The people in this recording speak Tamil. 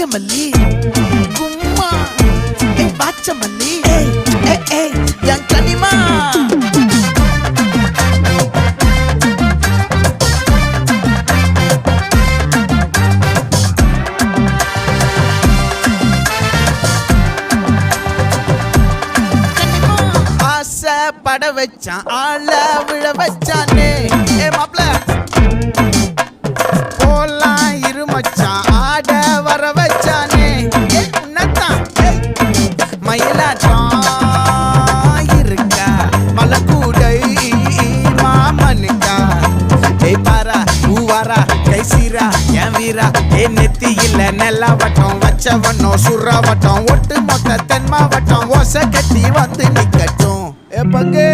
நாகமல்லி கும்மா பாச்சமல்லி என் கனிமா பட வச்சான் ஆள விழ வச்சானே மாப்ள போலாம் இருமச்சான் ஆட வர வச்சானே உன்னதான் மயிலாட்டம் இருக்கா மலக்கூடை மாமனுக்கா பாரா பூவாரா கைசீரா என் வீரா நெத்தி இல்ல நெல்லா வட்டம் வச்சவனும் சுறா வட்டம் ஒட்டு மொத்த தென் மாவட்டம் ஓசை கட்டி வந்து நிக்கட்டும் பங்கே